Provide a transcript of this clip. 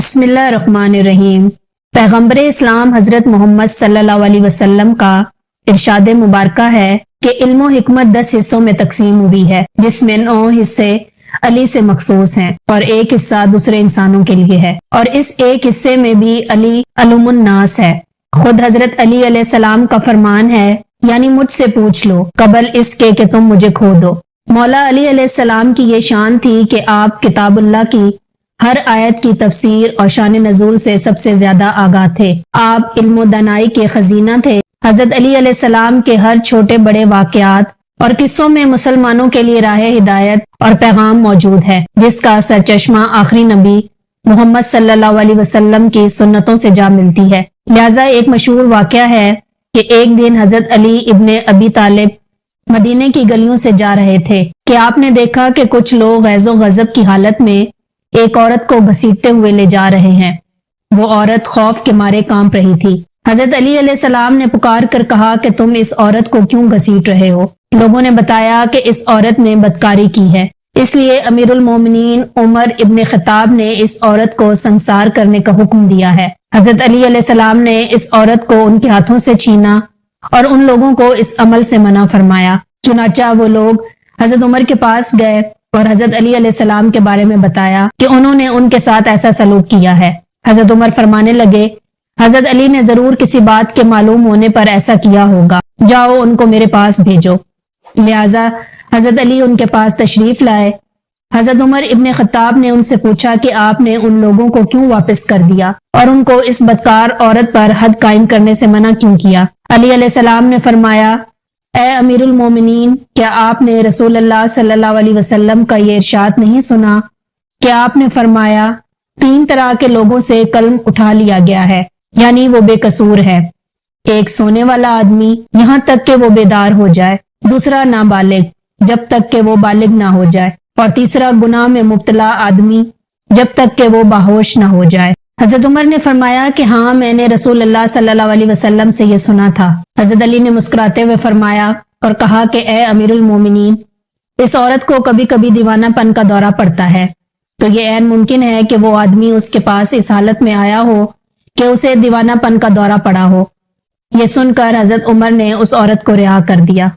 بسم اللہ الرحمن الرحیم۔ پیغمبر اسلام حضرت محمد صلی اللہ علیہ وسلم کا ارشاد مبارکہ ہے کہ علم و حکمت 10 حصوں میں تقسیم ہوئی ہے، جس میں 9 حصے علی سے مخصوص ہیں اور ایک حصہ دوسرے انسانوں کے لیے ہے، اور اس ایک حصے میں بھی علی علم الناس ہے۔ خود حضرت علی علیہ السلام کا فرمان ہے، یعنی مجھ سے پوچھ لو قبل اس کے کہ تم مجھے کھو دو۔ مولا علی علیہ السلام کی یہ شان تھی کہ آپ کتاب اللہ کی ہر آیت کی تفسیر اور شان نزول سے سب سے زیادہ آگاہ تھے۔ آپ علم و دانائی کے خزینہ تھے۔ حضرت علی علیہ السلام کے ہر چھوٹے بڑے واقعات اور قصوں میں مسلمانوں کے لیے راہ ہدایت اور پیغام موجود ہے، جس کا سرچشمہ آخری نبی محمد صلی اللہ علیہ وسلم کی سنتوں سے جا ملتی ہے۔ لہذا ایک مشہور واقعہ ہے کہ ایک دن حضرت علی ابن ابی طالب مدینے کی گلیوں سے جا رہے تھے کہ آپ نے دیکھا کہ کچھ لوگ غیظ و غضب کی حالت میں ایک عورت کو گھسیٹتے ہوئے لے جا رہے ہیں۔ وہ عورت خوف کے مارے کانپ رہی تھی۔ حضرت علی علیہ السلام نے پکار کر کہا کہ تم اس عورت کو کیوں گھسیٹ رہے ہو؟ لوگوں نے بتایا کہ اس عورت نے بدکاری کی ہے، اس لیے امیر المومنین عمر ابن خطاب نے اس عورت کو سنسار کرنے کا حکم دیا ہے۔ حضرت علی علیہ السلام نے اس عورت کو ان کے ہاتھوں سے چھینا اور ان لوگوں کو اس عمل سے منع فرمایا۔ چنانچہ وہ لوگ حضرت عمر کے پاس گئے اور حضرت علی علیہ السلام کے بارے میں بتایا کہ انہوں نے ان کے ساتھ ایسا سلوک کیا ہے۔ حضرت عمر فرمانے لگے، حضرت علی نے ضرور کسی بات کے معلوم ہونے پر ایسا کیا ہوگا، جاؤ ان کو میرے پاس بھیجو۔ لہذا حضرت علی ان کے پاس تشریف لائے۔ حضرت عمر ابن خطاب نے ان سے پوچھا کہ آپ نے ان لوگوں کو کیوں واپس کر دیا اور ان کو اس بدکار عورت پر حد قائم کرنے سے منع کیوں کیا؟ علی علیہ السلام نے فرمایا، اے امیر المومنین، کیا آپ نے رسول اللہ صلی اللہ علیہ وسلم کا یہ ارشاد نہیں سنا کہ آپ نے فرمایا 3 طرح کے لوگوں سے قلم اٹھا لیا گیا ہے، یعنی وہ بے قصور ہے۔ ایک سونے والا آدمی یہاں تک کہ وہ بیدار ہو جائے، دوسرا نابالغ جب تک کہ وہ بالغ نہ ہو جائے، اور تیسرا گناہ میں مبتلا آدمی جب تک کہ وہ باہوش نہ ہو جائے۔ حضرت عمر نے فرمایا کہ ہاں، میں نے رسول اللہ صلی اللہ علیہ وسلم سے یہ سنا تھا۔ حضرت علی نے مسکراتے ہوئے فرمایا اور کہا کہ اے امیر المومنین، اس عورت کو کبھی کبھی دیوانہ پن کا دورہ پڑتا ہے، تو یہ عین ممکن ہے کہ وہ آدمی اس کے پاس اس حالت میں آیا ہو کہ اسے دیوانہ پن کا دورہ پڑا ہو۔ یہ سن کر حضرت عمر نے اس عورت کو رہا کر دیا۔